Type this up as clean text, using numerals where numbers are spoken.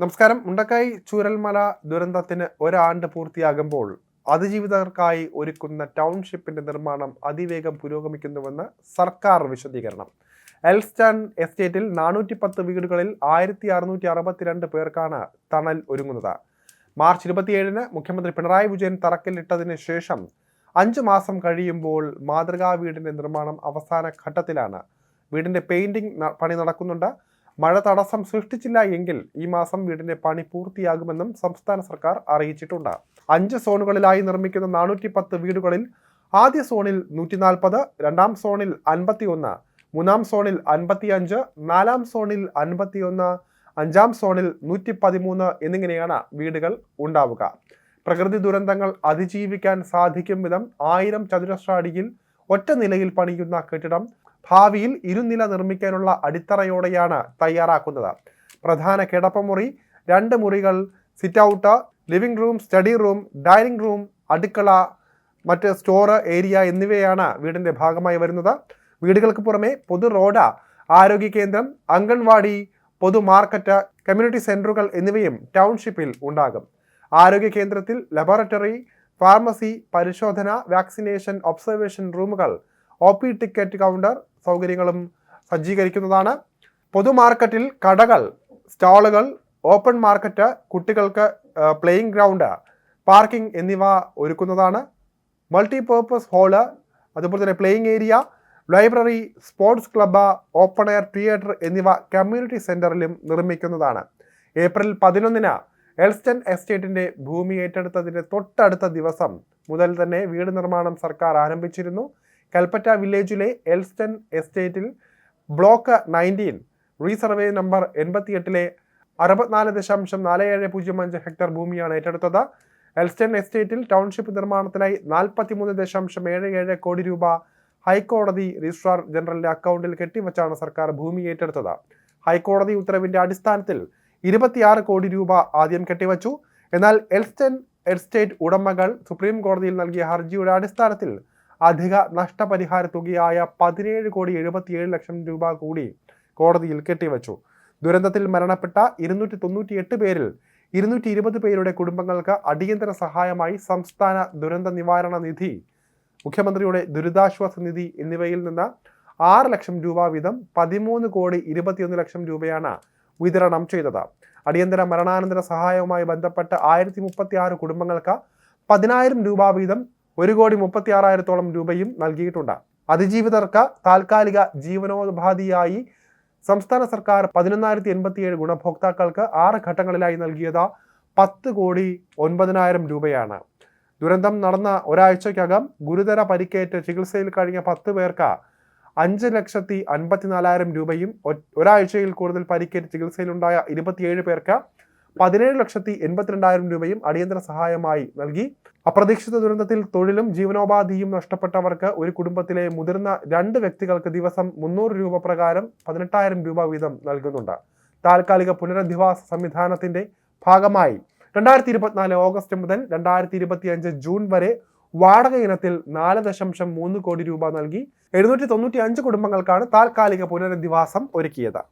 നമസ്കാരം. മുണ്ടക്കൈ ചൂരൽമല ദുരന്തത്തിന് ഒരാണ്ട് പൂർത്തിയാകുമ്പോൾ അതിജീവിതർക്കായി ഒരുക്കുന്ന ടൗൺഷിപ്പിന്റെ നിർമ്മാണം അതിവേഗം പുരോഗമിക്കുന്നുവെന്ന് സർക്കാർ വിശദീകരണം. എൽസ്റ്റൺ എസ്റ്റേറ്റിൽ 410 വീടുകളിൽ 1662 പേർക്കാണ് തണൽ ഒരുങ്ങുന്നത്. മാർച്ച് 27-ന് മുഖ്യമന്ത്രി പിണറായി വിജയൻ തറക്കല്ലിട്ടതിന് ശേഷം 5 മാസം കഴിയുമ്പോൾ മാതൃകാ വീടിന്റെ നിർമ്മാണം അവസാന ഘട്ടത്തിലാണ്. വീടിന്റെ പെയിന്റിംഗ് പണി നടക്കുന്നുണ്ട്. മഴ തടസ്സം സൃഷ്ടിച്ചില്ല എങ്കിൽ ഈ മാസം വീടിന്റെ പണി പൂർത്തിയാകുമെന്നും സംസ്ഥാന സർക്കാർ അറിയിച്ചിട്ടുണ്ട്. 5 സോണുകളിലായി നിർമ്മിക്കുന്ന 410 വീടുകളിൽ ആദ്യ സോണിൽ 140, രണ്ടാം സോണിൽ 51, മൂന്നാം സോണിൽ 55, നാലാം സോണിൽ 51, അഞ്ചാം സോണിൽ 113 എന്നിങ്ങനെയാണ് വീടുകൾ ഉണ്ടാവുക. പ്രകൃതി ദുരന്തങ്ങൾ അതിജീവിക്കാൻ സാധിക്കും വിധം 1000 ചതുരശ്ര അടിയിൽ ഒറ്റ നിലയിൽ പണിയുന്ന കെട്ടിടം ഭാവിയിൽ ഇരുനില നിർമ്മിക്കാനുള്ള അടിത്തറയോടെയാണ് തയ്യാറാക്കുന്നത്. പ്രധാന കിടപ്പമുറി, 2 മുറികൾ, sit out, living room, study room, dining room, അടുക്കള, മറ്റ് സ്റ്റോർ ഏരിയ എന്നിവയാണ് വീടിന്റെ ഭാഗമായി വരുന്നത്. വീടുകൾക്ക് പുറമെ പൊതു റോഡ്, ആരോഗ്യ കേന്ദ്രം, അംഗൻവാടി, പൊതു മാർക്കറ്റ്, കമ്മ്യൂണിറ്റി സെന്ററുകൾ എന്നിവയും ടൗൺഷിപ്പിൽ ഉണ്ടാകും. ആരോഗ്യ കേന്ദ്രത്തിൽ ലബോറട്ടറി, ഫാർമസി, പരിശോധന, വാക്സിനേഷൻ, ഒബ്സർവേഷൻ റൂമുകൾ, OP ടിക്കറ്റ് കൗണ്ടർ സൗകര്യങ്ങളും സജ്ജീകരിക്കുന്നതാണ്. പൊതുമാർക്കറ്റിൽ കടകൾ, സ്റ്റാളുകൾ, ഓപ്പൺ മാർക്കറ്റ്, കുട്ടികൾക്ക് പ്ലേയിങ് ഗ്രൗണ്ട്, പാർക്കിംഗ് എന്നിവ ഒരുക്കുന്നതാണ്. മൾട്ടിപർപ്പസ് ഹാള്, അതുപോലെ തന്നെ playing area, library, sports club, open air theatre എന്നിവ കമ്മ്യൂണിറ്റി സെന്ററിലും നിർമ്മിക്കുന്നതാണ്. ഏപ്രിൽ 11-ന് എൽസ്റ്റൺ എസ്റ്റേറ്റിന്റെ ഭൂമി ഏറ്റെടുത്തതിന്റെ തൊട്ടടുത്ത ദിവസം മുതൽ തന്നെ വീട് നിർമ്മാണം സർക്കാർ ആരംഭിച്ചിരുന്നു. കൽപ്പറ്റ വില്ലേജിലെ എൽസ്റ്റൺ എസ്റ്റേറ്റിൽ ബ്ലോക്ക് 19 റീസർവേ നമ്പർ 88-ലെ 64.4705 ഹെക്ടർ ഭൂമിയാണ് ഏറ്റെടുത്തത്. എൽസ്റ്റൺ എസ്റ്റേറ്റിൽ ടൗൺഷിപ്പ് നിർമ്മാണത്തിനായി 43.77 കോടി രൂപ ഹൈക്കോടതി രജിസ്ട്രാർ ജനറലിന്റെ അക്കൗണ്ടിൽ കെട്ടിവച്ചാണ് സർക്കാർ ഭൂമി ഏറ്റെടുത്തത്. ഹൈക്കോടതി ഉത്തരവിന്റെ അടിസ്ഥാനത്തിൽ 26 കോടി രൂപ ആദ്യം കെട്ടിവച്ചു. എന്നാൽ എൽസ്റ്റൺ എസ്റ്റേറ്റ് ഉടമകൾ സുപ്രീം കോടതിയിൽ നൽകിയ ഹർജിയുടെ അടിസ്ഥാനത്തിൽ അധിക നഷ്ടപരിഹാര തുകയായ 17,77,00,000 രൂപ കൂടി കോടതിയിൽ കെട്ടിവച്ചു. ദുരന്തത്തിൽ മരണപ്പെട്ട 298 പേരിൽ 220 പേരുടെ കുടുംബങ്ങൾക്ക് അടിയന്തര സഹായമായി സംസ്ഥാന ദുരന്ത നിവാരണ നിധി, മുഖ്യമന്ത്രിയുടെ ദുരിതാശ്വാസ നിധി എന്നിവയിൽ നിന്ന് 6 ലക്ഷം രൂപ വീതം 13,21,00,000 രൂപയാണ് വിതരണം ചെയ്തത്. അടിയന്തര മരണാനന്തര സഹായവുമായി ബന്ധപ്പെട്ട് 1036 കുടുംബങ്ങൾക്ക് 10,000 രൂപ വീതം 1,36,000 രൂപയും നൽകിയിട്ടുണ്ട്. അതിജീവിതർക്ക് താൽക്കാലിക ജീവനോപാധിയായി സംസ്ഥാന സർക്കാർ 11,087 ഗുണഭോക്താക്കൾക്ക് 6 ഘട്ടങ്ങളിലായി നൽകിയത് 10,09,00,000 രൂപയാണ്. ദുരന്തം നടന്ന ഒരാഴ്ചയ്ക്കകം ഗുരുതര പരിക്കേറ്റ് ചികിത്സയിൽ കഴിഞ്ഞ 10 പേർക്ക് 5,54,000 രൂപയും ഒരാഴ്ചയിൽ കൂടുതൽ പരിക്കേറ്റ് ചികിത്സയിലുണ്ടായ 27 പേർക്ക് 17,82,000 രൂപയും അടിയന്തര സഹായമായി നൽകി. അപ്രതീക്ഷിത ദുരന്തത്തിൽ തൊഴിലും ജീവനോപാധിയും നഷ്ടപ്പെട്ടവർക്ക് ഒരു കുടുംബത്തിലെ മുതിർന്ന 2 വ്യക്തികൾക്ക് ദിവസം 300 രൂപ പ്രകാരം 18,000 രൂപ വീതം നൽകുന്നുണ്ട്. താൽക്കാലിക പുനരധിവാസ സംവിധാനത്തിന്റെ ഭാഗമായി 2024 ഓഗസ്റ്റ് മുതൽ 2025 ജൂൺ വരെ വാടക ഇനത്തിൽ 4.3 കോടി രൂപ നൽകി 795 കുടുംബങ്ങൾക്കാണ് താൽക്കാലിക പുനരധിവാസം ഒരുക്കിയത്.